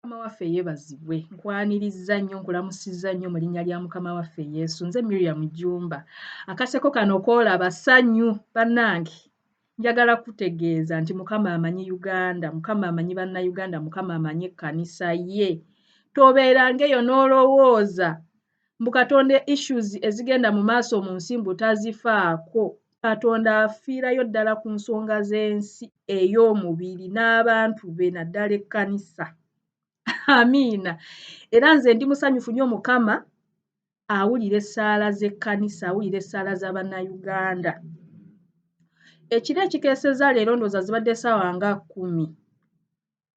Mukama waffe yeebazibwe, nkwaniriza nnyo, nkulamusizza nnyo mu linnya lya Mukama waffe Yesu. Nze Miriam Jjumba. Akaseko kano koolaba ssanyu bannange. Njagala kutegeeza nti Mukama amanyi Uganda, Mukama amanyi bannayuganda, Mukama amanyi ekkanisa ye. Tobeerangeyo n'olowooza mbu Katonda issues ezigenda mu maaso mu nsi mbu tazifaako. Katonda afiirayo ddala ku nsonga z'ensi ey'omubiri n'abantu be naddala ekkanisa. Amiina. Era nze ndi musanyufu nnyo Mukama awulira essaala z'ekkanisa, awulira essaala z'Abannayuganda. Ekiro ekikeesezza leero ndowooza zibadde ssaawa nga 10.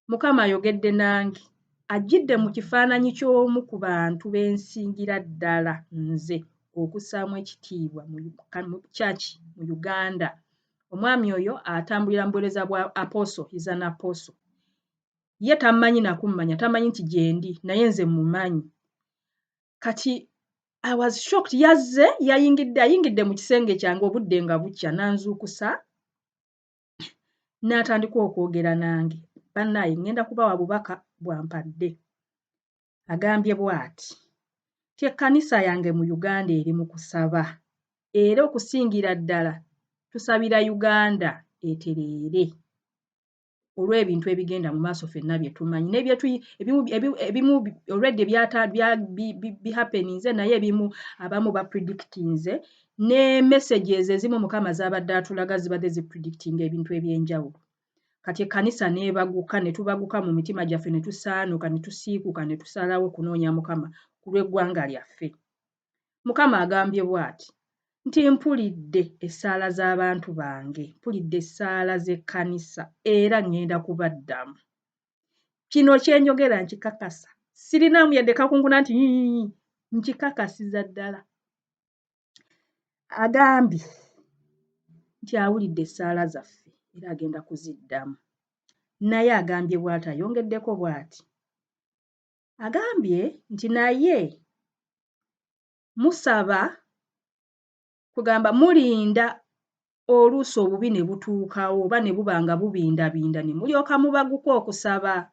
Mukama ayogedde nange. Ajjidde mu kifaananyi ky'omu ku bantu b'ensingira ddala nze okussaamu ekitiibwa mu church mu Uganda. Omwami oyo atambulira mu buweereza bwa apostle, is an apostle. Ye tammanyi nakummanya, tamanyi nti gye ndi, naye nze mmumanyi. Kati I was shocked. Yazze ayingidde mu kisenge kyange obudde nga bukya n'anzuukusa n'atandika okwogera nange. Bannaaye ŋŋenda kubawa bubaka bwampadde. Agambye bw'ati nti ekkanisa yange mu Uganda eri mu kusaba era okusingira ddala tusabira Uganda etereere olw'ebintu ebigenda mu maaso ffenna bye tumanyi ebimu already bihappeninze naye ebimu abamu bapredictinze ne messages ezimu Mukama z'abadde atulaga zibadde zipredictinga ebintu eby'enjawulo. Kati ekkanisa n'ebaguka ne tubaguka mu mitima gyaffe ne tusaanuka ne tusiikuka ne tusalawo kunoonya Mukama ku lw'eggwanga lyaffe. Mukama agambye bw'ati nti mpulidde essaala z'abantu bange, mpulidde essaala z'ekkanisa era ŋŋenda kubaddamu. Kino kye njogera nkikakasa. Sirinaamu yadde kakunguna nti nkikakasiza ddala. Agambye nti awulidde essaala zaffe era agenda kuziddamu. Naye agambye bw'ati, ayongeddeko bw'ati. Agambye nti naye musaba kugamba mulinda oluusi obubi ne butuukawo oba ne buba nga bubindabinda ne mulyoka mubaguka okusaba.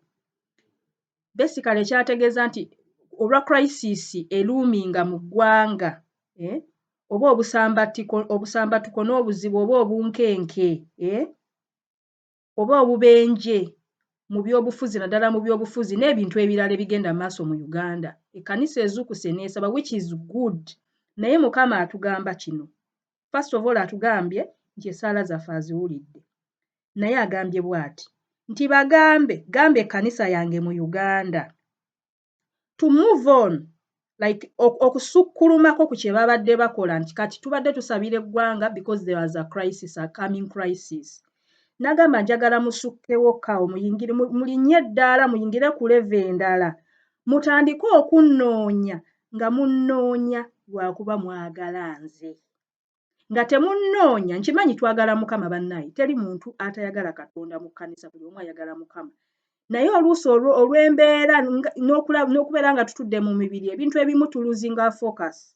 Basically kyategeeza nti olwa crisis eruuminga mu ggwanga oba obusambatuko n'obuzibu oba obunkenke oba obubenje mu byobufuzi naddala mu byobufuzi n'ebintu ebirala ebigenda mu maaso mu Uganda. Ekkanisa ezuukuse n'esaba which is good. Naye Mukama atugamba kino. First of all atugambye nti essaala zaffe aziwulidde. Naye agambye bw'ati nti gambe ekkanisa yange mu Uganda to move on, like okusukkulumako ku kye babadde bakola nti kati tubadde tusabira eggwanga because there was a crisis, a coming crisis. N'agamba njagala musukkewokkawo muyingire mulinnye Eddaala muyingire ku level endala mutandike okunnoonya nga munnoonya lwakuba mwagala nze. Nga temunnoonya nkimanyi twagala Mukama bannaaye, teri muntu atayagala Katonda mu kkanisa, buli omu ayagala Mukama. Naye oluusi olw'embeera n'okubeera nga tutudde mu mibiri ebintu ebimu tuluzinga focus.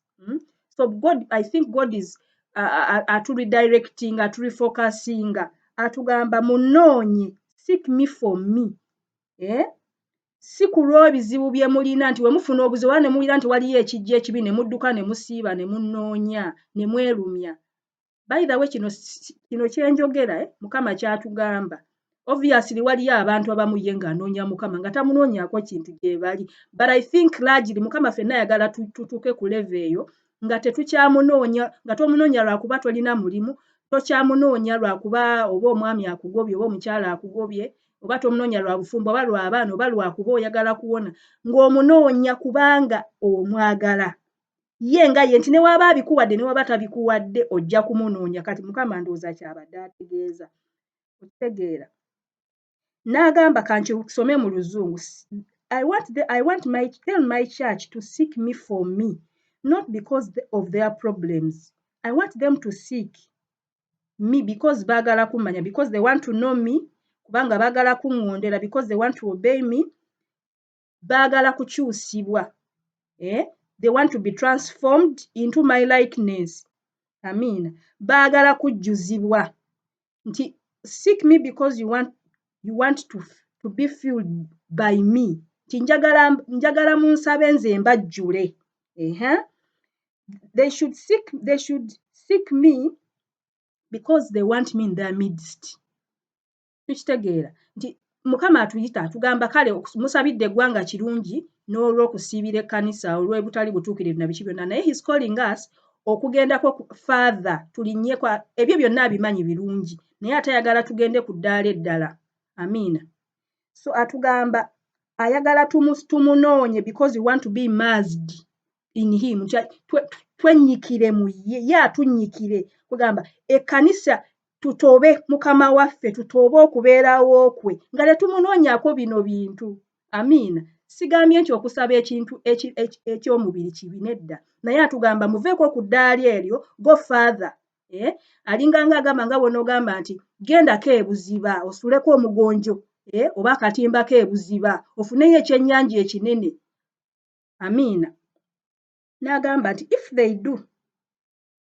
So I think God is atu-redirecting, atu-refocusing, atugamba munnoonye, seek me for me. Si ku lw'ebizibu bye mulina nti we mufuna obuzibu ne muwulira nti waliyo ekijja ekibi ne mudduka ne musiiba ne munnoonya ne mwerumya. By the way kino kye njogera Mukama kyatugamba. Obviously waliyo abantu abamu ye ng'anoonya Mukama nga tamunoonyaako kintu gye bali. But I think largely Mukama ffenna ayagala tutuuke ku level eyo nga tetukyamunoonya, nga tomunoonya lwakuba tolina mulimu, tokyamunoonya lwakuba oba omwami akugobye oba omukyala akugobye, oba tomunoonya lwa bufumbo oba lw'abaana oba lwakuba oyagala kuwona, ng'omunoonya kubanga omwagala. Ye nga ye nti ne waba abikuwadde ne waba tabikuwadde ojja kumunoonya. Kati Mukama ndowooza kyabadde ategeeza. Okitegeera. N'agamba kankisome mu Luzungu. Tell my church to seek me for me, not because of their problems. I want them to seek me because baagala kummanya, because they want to know me, kubanga baagala kuŋŋondera, because they want to obey me, baagala kukyusibwa. They want to be transformed into my likeness. Amen. Baagala kujjuzibwa. Nti seek me because you want to be filled by me. ti njagala munsabe nze mbajjule. They should seek me because they want me in their midst. Tukitegeera nti Mukama atuyita atugamba kale musabidde eggwanga kirungi n'olw'okusiibira ekkanisa olw'ebutali butuukirivu na biki byonna, naye he's calling us okugendako further, tulinnye ebyo byonna abimanyi birungi, naye ate ayagala tugende ku ddaala eddala. Amiina. So atugamba ayagala tumunoonye because we want to be immersed in him. Twenyikire mu ye atunyikire. Kugamba ekkanisa tutobe Mukama waffe, tutobe okubeerawo kwe nga tetumunoonyako bino bintu. Amiina. Sigambye nti okusaba ekintu eky'omubiri kibi, nedda, naye atugamba muveeko ku ddaali eryo, go further. Alinganga agamba nga bw'onoogamba nti gendako ebuziba osuleko omugonjo oba akatimbako ebuziba ofuneyo ekyennyanja ekinene. Amiina. N'agamba nti if they do,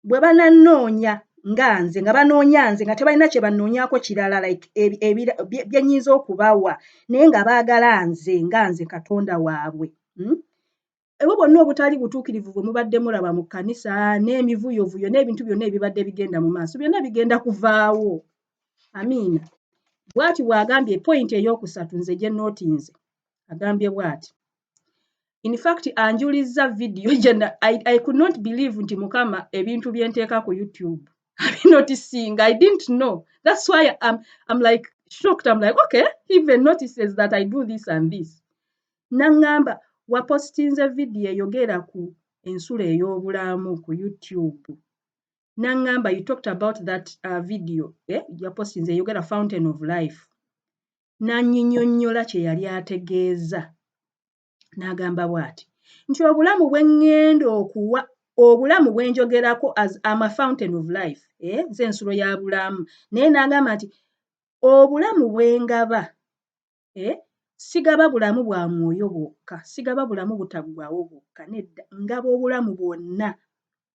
bwe bananoonya nga nze, nga banoonya nze nga tebalina kye banoonyako kirala like bye nnyinza okubawa, naye nga baagala nze nga nze Katonda waabwe. Ebyo bwonna obutali butuukirivu bwe mubadde mulaba mu kkanisa n'emivuyovuyo n'ebintu byonna ebibadde bigenda mu maaso, byonna bigenda kuvaawo. Amiina. Bw'ati bw'agambye point ey'okusatu nze gye nootinze. Agambye bw'ati. In fact, anjulizza video I could not believe nti Mukama ebintu bye nteeka ku YouTube noticing. I didn't know. That's why I'm like shocked. I'm like, okay, he even notices that I do this and this. Nangamba wapostinze video eyogera ku ensula ey'obulamu ku YouTube. Nangamba you talked about that video. Yapostinze eyogera Fountain of Life. Nannyinnyonnyola kye yali ategeeza. N'agamba bw'ati nti obulamu bwe ŋŋenda okuwa, obulamu bwe njogerako as I'm a fountain of life, nze ensulo ya bulamu, naye n'agamba nti obulamu bwe ngaba, sigaba bulamu bwa mwoyo bwokka, sigaba bulamu butaggwaawo bwokka, nedda, ngaba obulamu bwonna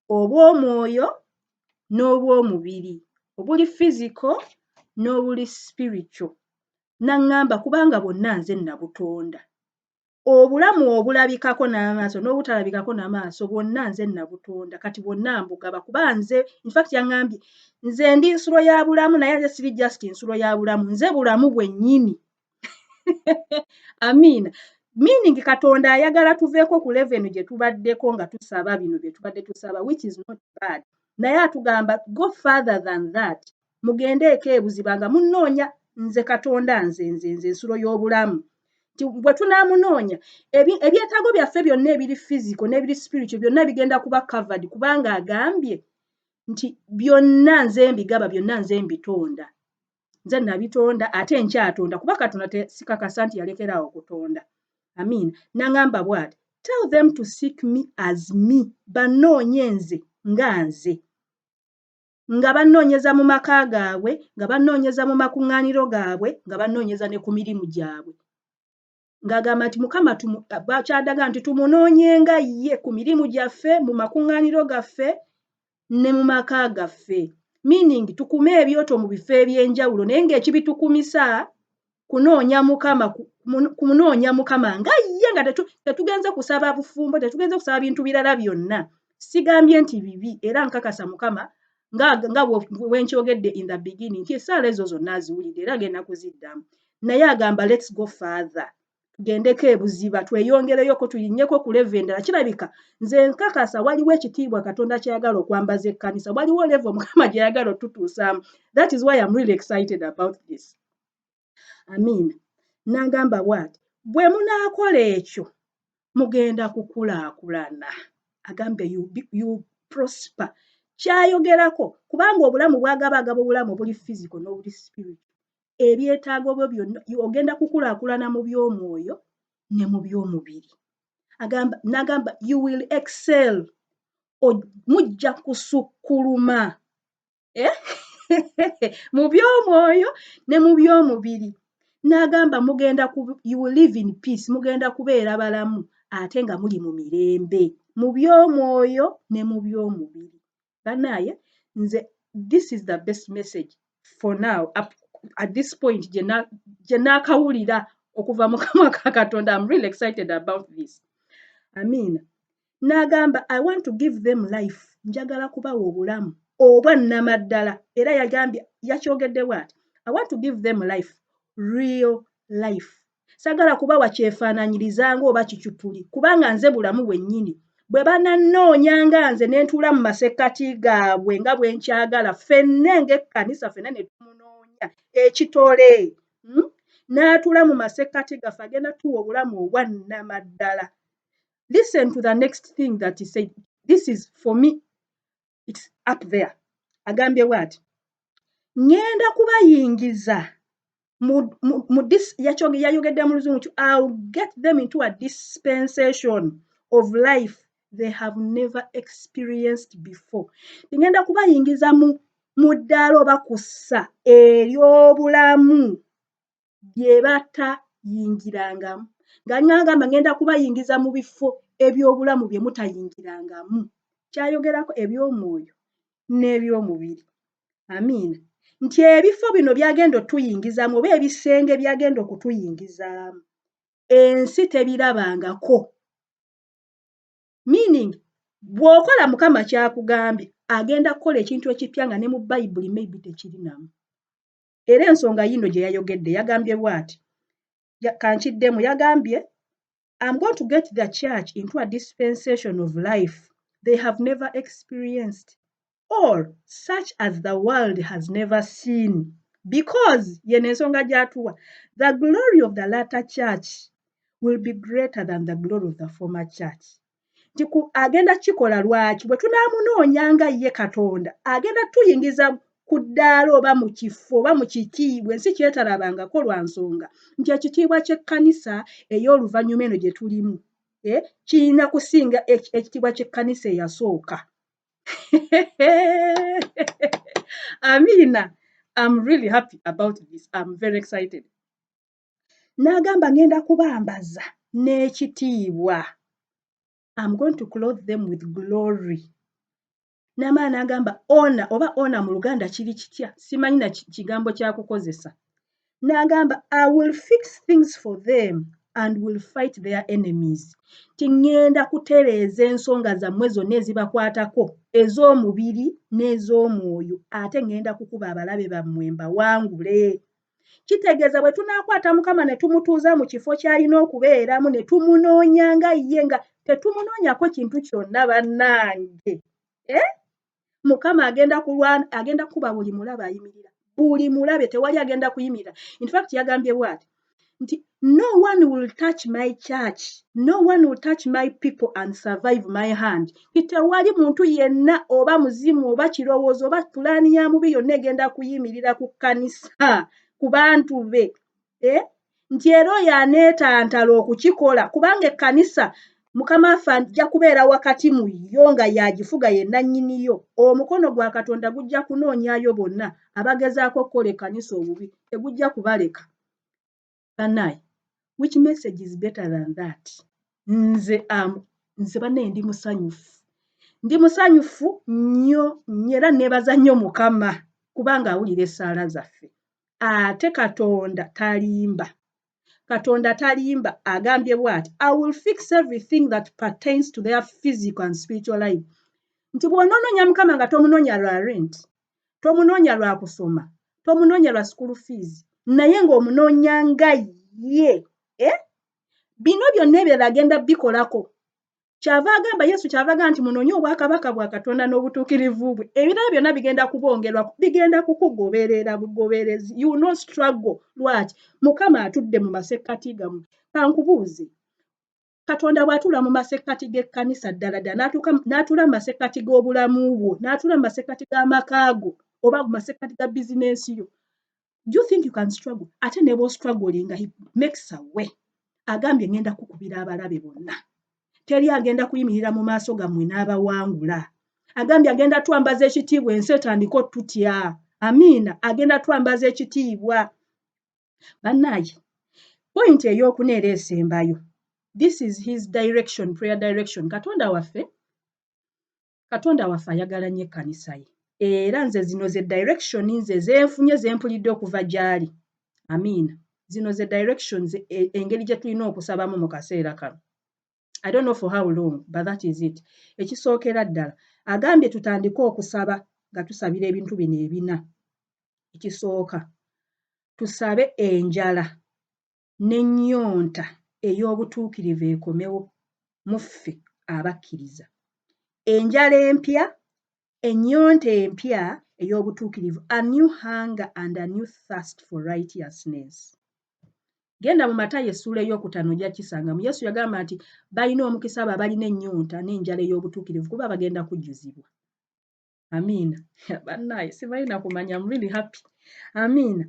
obw'omwoyo n'obw'omubiri, obuli physical n'obuli spiritual. N'aŋŋamba kubanga bwonna nze nabutonda. Obulamu obulabikako n'amaaso n'obutalabikako n'amaaso bwonna nze nabutonda, kati bwonna mbugaba kuba nze, in fact yaŋŋambye nze ndi nsulo ya bulamu naye ate siri just nsulo ya bulamu, nze bulamu bwennyini. Amiina. Meaning Katonda ayagala tuveeko ku level gye tubaddeko nga tusaba bino bye tubadde tusaba, which is not bad. Naye atugamba go further than that. Mugendeeko ebuziba nga munnoonya nze Katonda nze nsulo y'obulamu. Bwe tunaamunoonya ebyetaago byaffe byonna ebiri physical n'ebiri spiritual byonna bigenda kuba covered kubanga agambye nti byonna nze mbigaba, byonna nze mbitonda. Nze nabitonda ate nkyatonda kuba Katonda sikakasa nti yalekeraawo okutonda. Amiina. N'aŋŋamba bw'ati tell them to seek me as me, bannoonye nze nga nze. Nga bannoonyeza mu maka gaabwe, nga bannoonyeza mu makuŋŋaaniro gaabwe, nga bannoonyeza ne ku mirimu gyabwe. Ng'agamba nti Mukama kyadaga nti tumunoonyenga ye ku mirimu gyaffe, mu makuŋŋaaniro gaffe ne mu maka gaffe. Meaning tukume ebyoto mu bifo eby'enjawulo naye ng'ekibitukumisa kunoonya Mukama nga ye nga tetugenze kusaba bufumbo, tetugenze kusaba bintu birala byonna. Sigambye nti bibi era nkakasa Mukama nga bwenkyogedde in the beginning nti essaala ezo zonna aziwulidde era agenda kuziddamu. Naye agamba let's go further. Tugendeko ebuziba tweyongereyoko tuyinnyeko ku level endala. Kirabika nze nkakasa waliwo ekitiibwa Katonda kyayagala okwambaza ekkanisa, waliwo level Mukama gye yagala otutuusaamu. That is why I'm really excited about this. Amiina. N'agamba bw'ati bwe munaakola ekyo mugenda kukulaakulana. Agambe you prosper. Kyayogerako kubanga obulamu bwagaba obulamu obuli physical n'obuli spiritual. Ebyetaago byo byonna ogenda kukulaakulana mu by'omwoyo ne mu by'omubiri. N'agamba you will excel. Mujja kusukkuluma mu by'omwoyo ne mu by'omubiri. N'agamba you will live in peace, mugenda kubeera balamu ate nga muli mu mirembe mu by'omwoyo ne mu by'omubiri. Bannaaye nze this is the best message for now at this point gye naakawulira okuva mu kamwa ka Katonda. I'm really excited about this. Amiina. N'agamba, I want to give them life. Njagala kubawa obulamu obwannamaddala. Era yakyogedde bw'ati. I want to give them life, real life. Sagala kubawa kyefaanaanyiriza ng'oba kikyupuli, kubanga nze bulamu bwennyini. Bwe banannoonyanga nze ne ntuula mu masekkati gaabwe nga bwe nkyagala, ffenna ng'ekkanisa ffenna ne tumunoonya ekitole. N'atuula mu masekkati gaffe agenda tuwa obulamu obwannamaddala. Listen to the next thing that he said. This is, for me, it's up there. Agambye bw'ati. Ngenda kubayingiza yayogedde mu Luzungu, I'll get them into a dispensation of life they have never experienced before. Ngenda kubayingiza mu ddaala oba ku ssa ery'obulamu bye batayingirangamu. Nga ngamba ngenda kubayingiza mu bifo eby'obulamu bye mutayingirangamu. Kyayogerako eby'omwoyo n'eby'omubiri. Amiina. Nti ebifo bino byagenda otuyingizamu oba ebisenge byagenda okutuyingizaamu, ensi tebirabangako. Meaning, bw'okola Mukama kyakugambye, agenda kukola ekintu ekipya nga ne mu Bayibuli maybe tekiri namu. Era ensonga yino gye yayogedde yagambye bw'ati. Kankiddemu yagambye, I'm going to get the church into a dispensation of life they have never experienced, or such as the world has never seen, because yene ensonga gy'atuwa, the glory of the latter church will be greater than the glory of the former church. Agenda kikola lwaki? Bwe tunaamunoonyanga ye Katonda, agenda tuyingiza ku ddaala oba mu kifo oba mu kitiibwa ensi kyetalabangako lwa nsonga nti ekitiibwa ky'ekkanisa ey'oluvannyuma eno gye tulimu kirina kusinga ekitiibwa ky'ekkanisa eyasooka. Amiina. I'm really happy about this. I'm very excited. N'agamba ngenda kubambaza n'ekitiibwa. I'm going to clothe them with glory. N'amaana n'agamba honor oba honor mu Luganda kiri kitya? Simanyi na kigambo kya kukozesa. N'agamba I will fix things for them and will fight their enemies. Tingenda kutereeza ensonga zammwe zonna ezibakwatako ez'omubiri n'ez'omwoyo ate ngenda kukuba abalabe bammwe mbawangule. Kitegeeza bwe tunaakwata Mukama ne tumutuuza mu kifo ky'alina okubeeramu ne tumunoonyanga ye nga tetumunoonyako kintu kyonna bannange. Mukama agenda kuba buli mulabe ayimirira. Buli mulabe tewali agenda kuyimirira. In fact yagambye bw'ati nti no one will touch my church, no one will touch my people and survive my hand. Tewali muntu yenna oba muzimu oba kirowoozo oba pulaani ya mubi yonna egenda kuyimirira ku kkanisa ku bantu be. Nti era oyo aneetantala okukikola kubanga ekkanisa Mukama waffe ajja kubeera wakati mu yo nga yagifuga yenna nnyiniyo. Omukono gwa Katonda gujja kunoonyaayo bonna abagezaako okukola ekkanisa obubi, tegujja kubaleka. Bannaaye, which message is better than that? Nze banne ndi musanyufu. Ndi musanyufu nnyo era neebaza nnyo Mukama kubanga awulira essaala zaffe. Ate Katonda talimba. Katonda talimba, agambye bw'ati, I will fix everything that pertains to their physical and spiritual life. Nti bw'onoonya Mukama nga tomunoonya lwa rent, tomunoonya lwa kusoma, tomunoonya lwa school fees, naye ng'omunoonya nga ye. Bino byonna ebyo agenda bikolako. Kyava agamba Yesu kyava agamba nti munoonye obwakabaka bwa Katonda n'obutuukirivu bwe. Ebirala byonna bigenda kubongerwa, bigenda kukugoberera bugoberezi. You will not struggle. Lwaki? Mukama atudde mu masekkati gammwe. Kankubuuze. Katonda bw'atuula mu masekkati g'ekkanisa ddala ddala n'atuula mu masekkati g'obulamu bwo, n'atuula mu masekkati g'amaka go, oba mu masekkati ga bizinensi yo. Do you think you can struggle? Ate ne bw'o struggling, he makes a way. Agambye ngenda kukubira abalabe bonna. Teri agenda kuyimirira mu maaso gammwe n'abawangula. Agambye agenda twambaza ekitiibwa ensi etandika otutya. Amiina, agenda twambaza ekitiibwa. Bannaaye, point ey'okuneera esembayo. This is his direction, prayer direction. Katonda waffe ayagala nnyo ekkanisa ye. Era nze zino ze direction nze zeenfunye zempulidde okuva gy'ali. Amiina. Zino ze directions engeri gye tulina okusabamu mu kaseera kano. I don't know for how long, but that is it. Ekisookera ddala agambye tutandike okusaba nga tusabira ebintu bino ebina. Ekisooka tusabe enjala n'ennyonta ey'obutuukirivu ekomewo mu ffe abakkiriza. Enjala empya, ennyonta empya ey'obutuukirivu, a new hunger and a new thirst for righteousness. Genda mu Matayo essuula ey'okutaano ojja kisangamu. Yesu yagamba nti balina omukisa abo abalina ennyonta n'enjala ey'obutuukirivu kuba bagenda kujjuzibwa. Amiina. Bannaaye sibalina kumanya, I'm really happy. Amiina.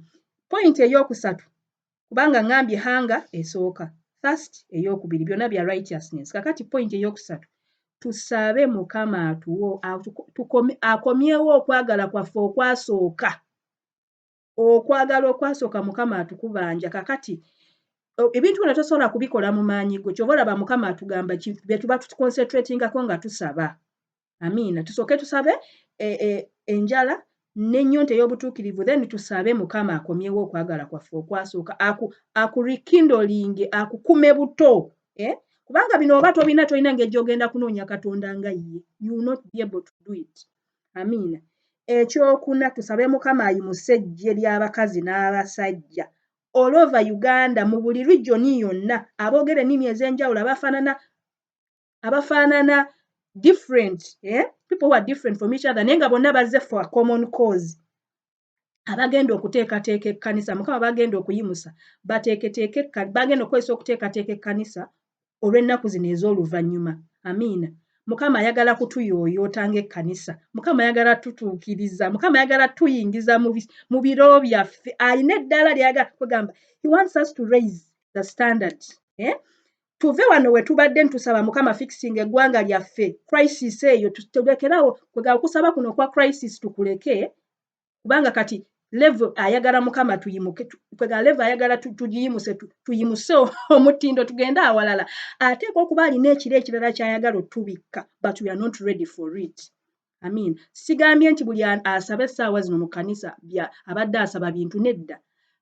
Point ey'okusatu kubanga ngambye hanga esooka, thirst ey'okubiri, byonna bya righteousness. Kakati point ey'okusatu tusabe Mukama akomyewo okwagala kwaffe okwasooka. Okwagala okwasooka Mukama atukubanja. Kakati ebintu bino tosobola kubikola mu maanyi go. Kyova olaba Mukama atugamba bye tuba tuconcentratingako nga tusaba. Amiina. Tusooke tusabe enjala n'ennyonta ey'obutuukirivu, then tusabe Mukama akomyewo okwagala kwaffe okwasooka, akurekindolinge, akukume buto. Kubanga bino oba tobina tolina ng'ejja ogenda kunoonya Katonda nga ye. You will not be able to do it. Amiina. Ekyokuna tusabe Mukama ayimuse eggye ly'abakazi n'abasajja all over Uganda, mu buli region yonna, aboogera ennimi ez'enjawulo abafaanana different, people who are different from each other, naye nga bonna bazze for a common cause. Abagenda okuteekateeka ekkanisa, Mukama bagenda okuyimusa, bagenda okukozesa okuteekateeka ekkanisa olw'ennaku zino ez'oluvannyuma. Amiina. Mukama ayagala kutuyooyoota ng'ekkanisa. Mukama ayagala tutuukiriza. Mukama ayagala tuyingiza mu biro byaffe. Alina eddaala ly'ayagala kugamba. He wants us to raise the standard. Tuve wano we tubadde ntusaba Mukama fixing eggwanga lyaffe. Crisis eyo tulekerawo kwegala okusaba kuno kwa crisis tukuleke. Kubanga kati level ayagala Mukama tuyimuke. Kwegala level ayagala tugiyimuse tuyimuse omutindo tugende awalala. Ateekwa okuba alina ekiro ekirala ky'ayagala otubikka, but we are not ready for it. Amin. Sigambye nti buli asaba essaawa zino mu kkanisa abadde asaba bintu nedda.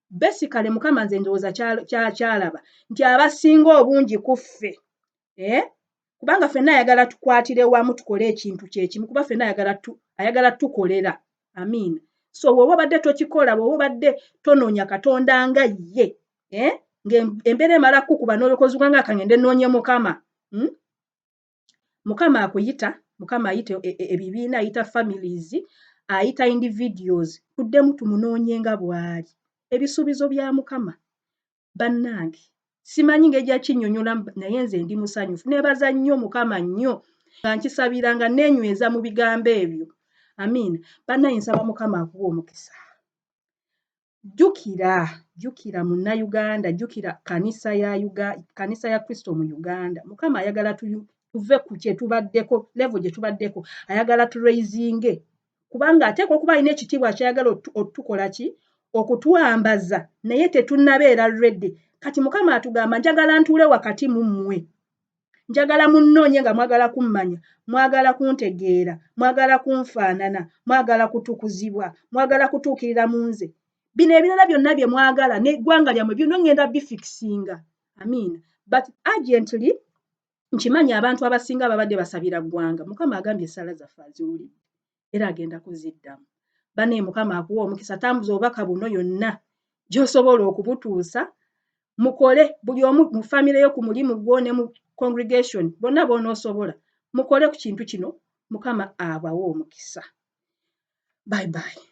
Basically Mukama nze ndowooza kyalaba nti abasinga obungi ku ffe, kubanga ffenna ayagala tukwatire wamu tukole ekintu kyekimu, kuba ffenna ayagala tukolera. Amiina. So bw'oba obadde tokikola, bw'oba obadde tonoonya Katonda nga ye, ng'embeera emala kukuba n'olokozibwa nga kangende nnoonye Mukama. Mukama akuyita, Mukama ayita ebibiina, ayita families, ayita individuals, tuddemu tumunoonye nga bw'ali. Ebisuubizo bya Mukama. Bannange, simanyi ng'ejja kinnyonnyola naye nze ndi musanyufu. Neebaza nnyo Mukama nnyo nga nkisabira nga neenyweza mu bigambo ebyo. Amiina. Bannange nsaba Mukama akuwa omukisa. Jjukira Munnayuganda, jjukira kanisa ya Kristo mu Uganda. Mukama ayagala tuve ku kye tubaddeko, level gye tubaddeko. Ayagala turaisinge. Kubanga ateekwa okuba alina ekitiibwa kyayagala otukola ki? Okutuwambaza. Naye tetunnabeera ready. Kati Mukama atugamba njagala ntuule wakati mu mmwe. Njagala munnoonye nga mwagala kummanya, mwagala kuntegeera, mwagala kunfaanana, mwagala kutukuzibwa, mwagala kutuukirira mu nze. Bino ebirala byonna bye mwagala n'eggwanga lyammwe byonna ngenda bifikisinga. Amiina. But urgently nkimanyi abantu abasinga babadde basabira ggwanga. Mukama agambye essaala zaffe aziwulidde era agenda kuziddamu. Banne Mukama akuwa omukisa, tambuza obubaka buno yonna gy'osobola okubutuusa. Mukole buli omu mu famire yo ku mulimu gwo ne mu congregation bonna b'onoosobola. Mukole ku kintu kino, Mukama abawe omukisa. Bye bye.